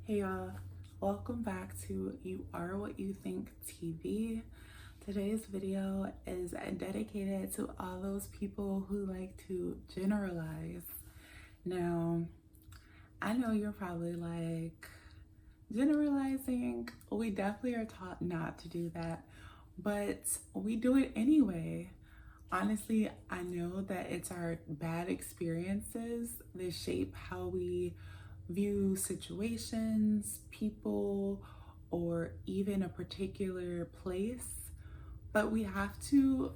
Hey y'all, welcome back to You Are What You Think TV. Today's video is dedicated to all those people who like to generalize. Now, I know you're probably like, generalizing? We definitely are taught not to do that, but we do it anyway. Honestly, I know that it's our bad experiences that shape how we view situations, people, or even a particular place. But we have to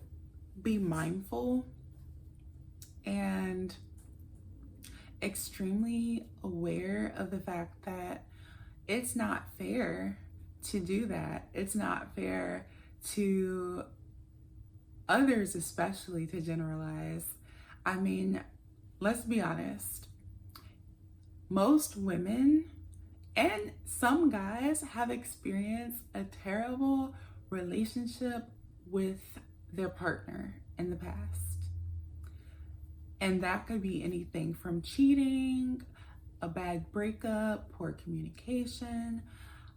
be mindful and extremely aware of the fact that it's not fair to do that. It's not fair to others, especially, to generalize. I mean, let's be honest. Most women and some guys have experienced a terrible relationship with their partner in the past. And that could be anything from cheating, a bad breakup, poor communication.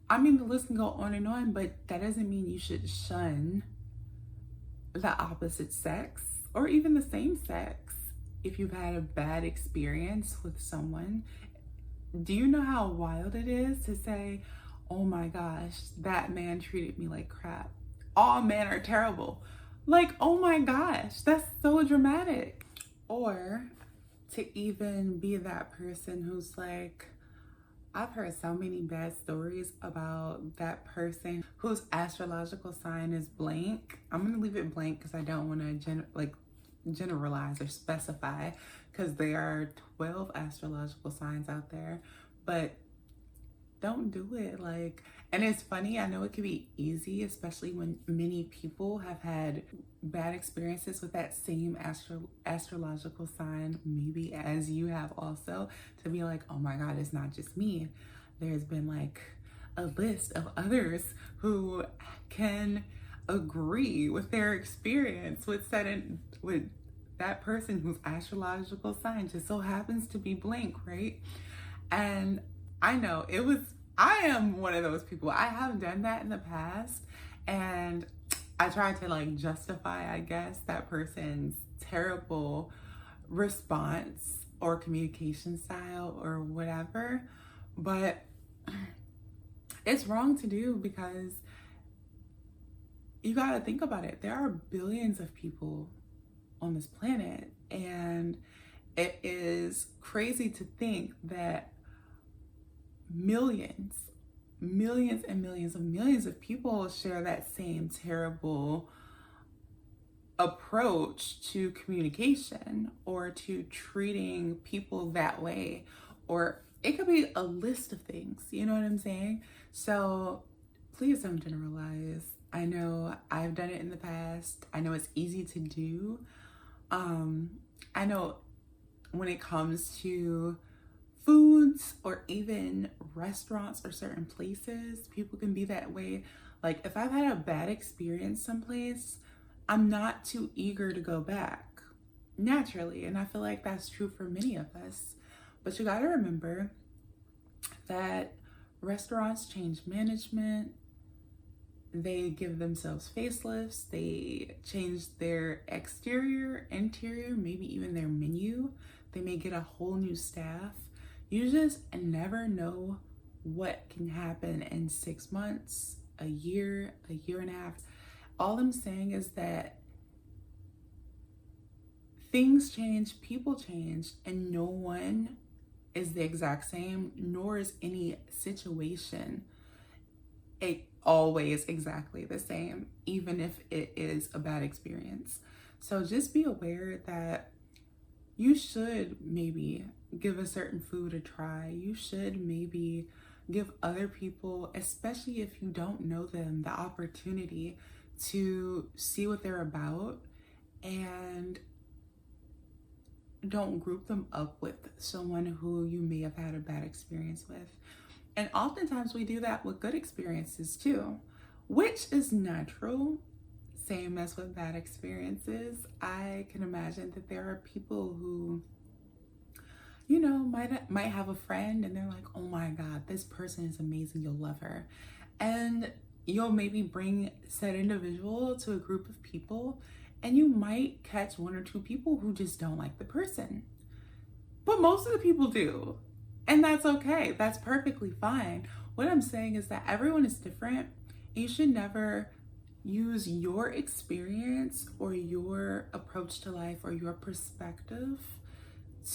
I mean, the list can go on and on, but that doesn't mean you should shun the opposite sex or even the same sex if you've had a bad experience with someone. Do you know how wild it is to say, oh my gosh, that man treated me like crap? All men are terrible. Like, oh my gosh, that's so dramatic. Or to even be that person who's like, I've heard so many bad stories about that person whose astrological sign is blank. I'm gonna leave it blank because I don't want to generalize or specify, because there are 12 astrological signs out there, but don't do it. Like, and it's funny, I know it can be easy, especially when many people have had bad experiences with that same astrological sign, maybe as you have also, to be like, oh my God, it's not just me. There's been like a list of others who can agree with their experience with that person whose astrological sign just so happens to be blank, right? And I know I am one of those people. I have done that in the past, and I tried to like justify, I guess, that person's terrible response or communication style or whatever. But it's wrong to do, because you got to think about it. There are billions of people on this planet, and it is crazy to think that millions and millions of people share that same terrible approach to communication or to treating people that way. Or it could be a list of things, you know what I'm saying? So please don't generalize. I know I've done it in the past. I know it's easy to do. I know when it comes to foods or even restaurants or certain places, people can be that way. Like, if I've had a bad experience someplace, I'm not too eager to go back naturally. And I feel like that's true for many of us. But you got to remember that restaurants change management. They give themselves facelifts. They change their exterior, interior, maybe even their menu. They may get a whole new staff. You just never know what can happen in 6 months, a year and a half. All I'm saying is that things change, people change, and no one is the exact same, nor is any situation always exactly the same, even if it is a bad experience. So just be aware that you should maybe give a certain food a try. You should maybe give other people, especially if you don't know them, the opportunity to see what they're about, and don't group them up with someone who you may have had a bad experience with. And oftentimes we do that with good experiences too, which is natural. Same as with bad experiences. I can imagine that there are people who you know, might have a friend and they're like, oh my God, this person is amazing, you'll love her. And you'll maybe bring said individual to a group of people, and you might catch one or two people who just don't like the person. But most of the people do. And that's okay. That's perfectly fine. What I'm saying is that everyone is different. You should never use your experience or your approach to life or your perspective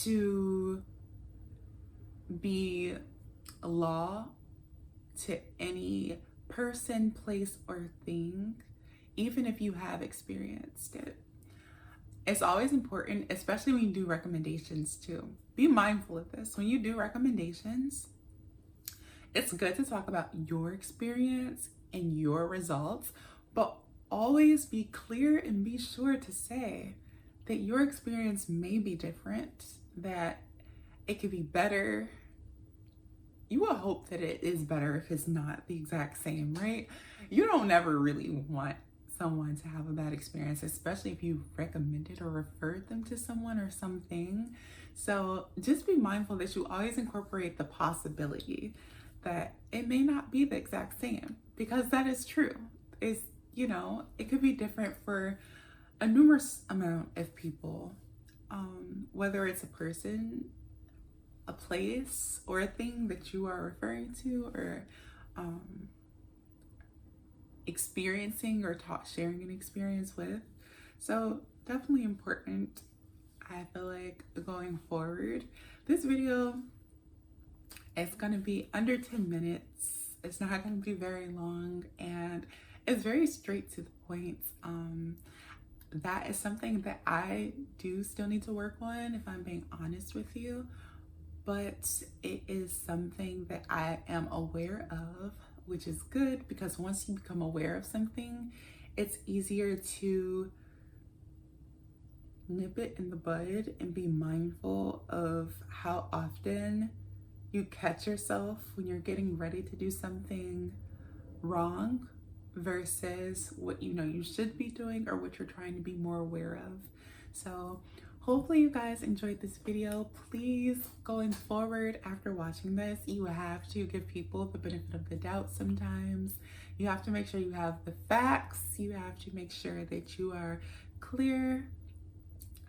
to be a law to any person, place, or thing, even if you have experienced it. It's always important, especially when you do recommendations too. Be mindful of this. When you do recommendations, it's good to talk about your experience and your results, but always be clear and be sure to say that your experience may be different, that it could be better. You will hope that it is better if it's not the exact same, right? You don't ever really want someone to have a bad experience, especially if you recommended or referred them to someone or something. So just be mindful that you always incorporate the possibility that it may not be the exact same, because that is true. It's, you know, it could be different for a numerous amount of people, whether it's a person, a place, or a thing that you are referring to, or experiencing or sharing an experience with. So definitely important. I feel like going forward, this video is going to be under 10 minutes. It's not going to be very long, and it's very straight to the point. That is something that I do still need to work on, if I'm being honest with you, but it is something that I am aware of, which is good, because once you become aware of something, it's easier to nip it in the bud and be mindful of how often you catch yourself when you're getting ready to do something wrong versus what you know you should be doing or what you're trying to be more aware of. So hopefully you guys enjoyed this video. Please, going forward after watching this, you have to give people the benefit of the doubt sometimes. You have to make sure you have the facts. You have to make sure that you are clear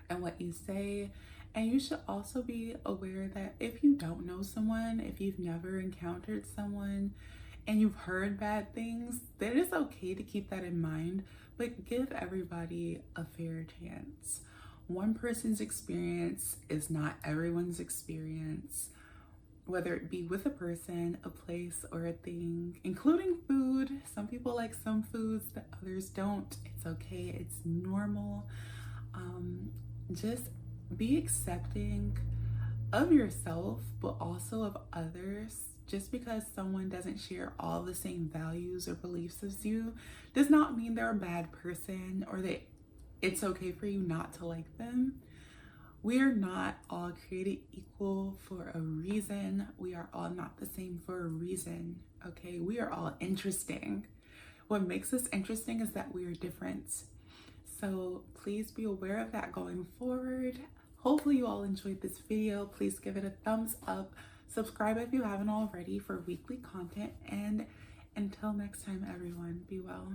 in what you say. And you should also be aware that if you don't know someone, if you've never encountered someone, and you've heard bad things, that it's okay to keep that in mind, but give everybody a fair chance. One person's experience is not everyone's experience, whether it be with a person, a place, or a thing, including food. Some people like some foods that others don't. It's okay, it's normal. Just be accepting of yourself, but also of others. Just because someone doesn't share all the same values or beliefs as you does not mean they're a bad person or that it's okay for you not to like them. We are not all created equal for a reason. We are all not the same for a reason, okay? We are all interesting. What makes us interesting is that we are different. So please be aware of that going forward. Hopefully you all enjoyed this video. Please give it a thumbs up. Subscribe if you haven't already for weekly content. And until next time, everyone, be well.